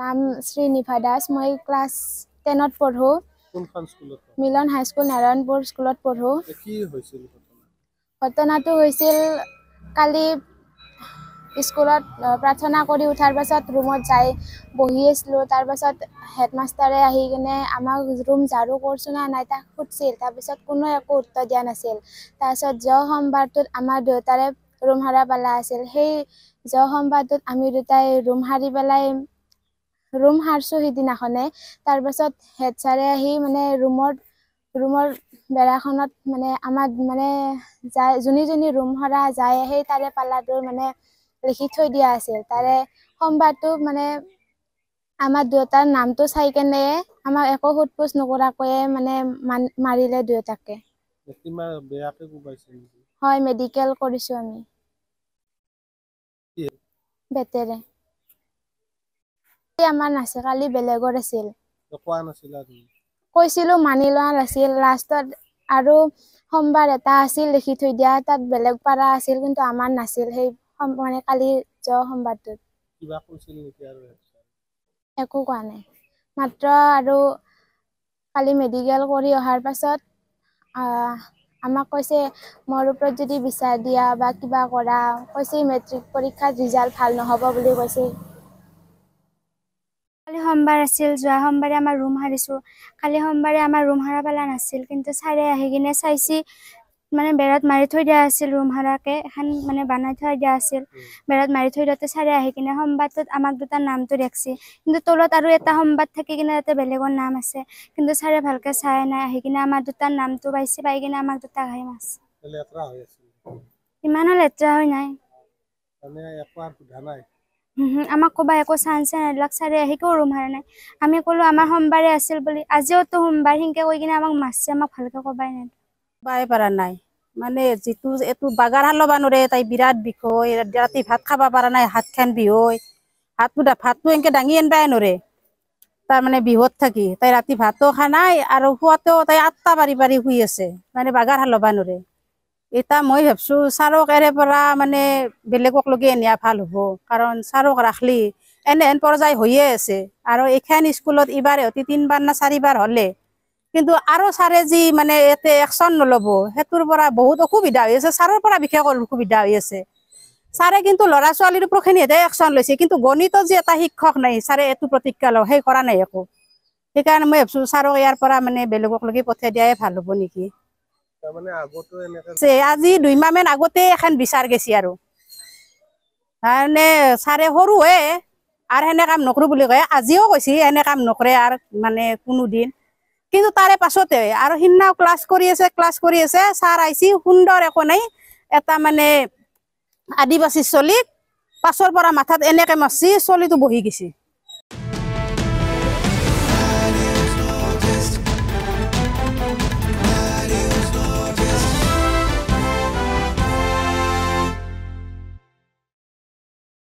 নাম শ্ৰীনিভা দাস। মই ক্লাছ 10ত পঢ়ো। কোনখন স্কুলত? মিলন হাইস্কুল নাৰায়ণপুৰ স্কুলত পঢ়ো। কি হৈছিল ঘটনাটো হৈছিল কালি স্কুলত প্ৰাৰ্থনা কৰি উঠাৰ পাছত ৰুমত যাই বহি আছিলোঁ। তাৰ পাছত হেডমাষ্টাৰে আহি কিনে আমাক ৰুম ঝাৰু কৰিছোঁ না নাই তাক সুধিছিল। তাৰপিছত কোনো একো উত্তৰ দিয়া নাছিল। তাৰপিছত যোৱা সোমবাৰটোত আমাৰ দেউতাৰে ৰুম সাৰা পালা আছিল। সেই যোৱা সোমবাৰটোত আমি দুটাই ৰুম সাৰি পেলাই ৰুম সাৰছোঁ সিদিনাখনে। তাৰপাছত হেড ছাৰে আহি মানে ৰুমৰ বেৰাখনত মানে আমাৰ মানে যায় যোনী ৰুম সাৰা যায় সেই তাৰে পাল্লাটো মানে লিখি থৈ দিয়া আছিল। তাৰে সোমবাৰটো মানে আমাৰ দেউতাৰ নামটো চাই কেনে আমাক একো সোধ পোছ নকৰাকৈয়ে মানে মাৰিলে দেউতাকে। বেয়াকে কোবাইছিল? হয়, মেডিকেল কৰিছোঁ আমি বেতেৰে। আমাৰ নাছিল, কালি বেলেগৰ আছিল। কোৱা নাছিলা তুমি? কৈছিলোঁ, মানি লোৱা নাছিল। লাষ্টত আৰু সোমবাৰ এটা আছিল লিখি থৈ দিয়া, তাত বেলেগ পাৰা আছিল কিন্তু আমাৰ নাছিল। সেই মানে কালি যোৱা সোমবাৰটোত কিবা কৈছিল নেকি? আৰু একো কোৱা নাই, মাত্ৰ আৰু কালি মেডিকেল কৰি অহাৰ পাছত আমাক কৈছে মোৰ ওপৰত যদি বিচাৰ দিয়া বা কিবা কৰা, কৈছে মেট্ৰিক পৰীক্ষাত ৰিজাল্ট ভাল নহ'ব বুলি কৈছে। কালি সোমবাৰ আছিল, যোৱা সোমবাৰে আমাৰ ৰুম সাৰিছোঁ। কালি সোমবাৰে আমাৰ ৰুম সাৰা পেলা নাছিল, কিন্তু ছাৰে আহি কিনে চাইছি মানে বেৰত মাৰি থৈ দিয়া আছিল। ৰুম সাৰাকে এখন মানে বনাই থৈ দিয়া আছিল। বেৰত মাৰি থৈ দিওঁতে ছাৰে আহি কিনে সোমবাৰটোত আমাক দুটাৰ নামটো দেখছি, কিন্তু তলত আৰু এটা সোমবাৰ থাকি কিনে তাতে বেলেগৰ নাম আছে। কিন্তু ছাৰে ভালকে চাই নাই, আহি কিনে আমাৰ দুটাৰ নামটো পাইছে, পাই কিনে আমাক দুটাক আহি মাৰছি। লেতেৰা হৈ আছিল? ইমানো লেতেৰা হৈ নাই। মানে একো আৰু সোধা নাই? আমাক ক'বা একো চান্সে নিদিলাক। ছাৰে আহি কিয় ৰুম সাৰা নাই? আমি ক'লো আমাৰ সোমবাৰে আছিল বুলি, আজিওতো সোমবাৰ, সেনেকে কৈ কিনে আমাক মাৰছি। আমাক ভালকে ক'বাই নাই। ক'বাই পৰা নাই, মানে যিটো এইটো বাগাৰ হালবা নোৰে, তাই বিৰাট বিষ হয়। ৰাতি ভাত খাব পৰা নাই, হাতখন বিষ হয়। ভাতটো এনেকে দাঙি আনিবাই নোৰে তাৰমানে বিহুত থাকি। তাই ৰাতি ভাতো খোৱা নাই আৰু শুৱাতেও তাই 8টা বাৰি শুই আছে, মানে বাগাৰ হালবা নোৰে। এতিয়া মই ভাবছো ছাৰক এৰে পৰা মানে বেলেগক লগে নিয়া ভাল হ'ব, কাৰণ ছাৰক ৰাখলি এনেহেন পৰ্যায় হৈয়ে আছে। আৰু এইখন স্কুলত এইবাৰ সিহঁতি 3বাৰ না 4বাৰ হ'লে, কিন্তু আৰু ছাৰে যি মানে ইয়াতে একশ্যন নল'ব, সেইটোৰ পৰা বহুত অসুবিধা হৈ আছে। ছাৰৰ পৰা বিশেষকৈ অসুবিধা হৈ আছে। ছাৰে কিন্তু ল'ৰা ছোৱালীৰ ওপৰতখিনিতে একশ্যন লৈছে, কিন্তু গণিতৰ যি এটা শিক্ষক নাই, ছাৰে এইটো প্ৰতিজ্ঞা লয়, সেই কৰা নাই একো। সেইকাৰণে মই ভাবছো ছাৰক ইয়াৰ পৰা মানে বেলেগক লগি পঠিয়াই দিয়াই ভাল হ'ব নেকি। আজি 2 মাহমান আগতে এখন বিচাৰ গেছি আৰু মানে ছাৰে সৰু হৈ আৰু সেনে কাম নকৰো বুলি কয়। আজিও কৈছি এনে কাম নকৰে আৰু মানে কোনোদিন, কিন্তু তাৰে পাছতে আৰু সিদিনাও ক্লাছ কৰি আছে। ছাৰ আহিছি, সুন্দৰ একো নাই, এটা মানে আদিবাসী চলিক পাছৰ পৰা মাথাত এনেকে মাৰছি, চলিটো বহি গৈছি।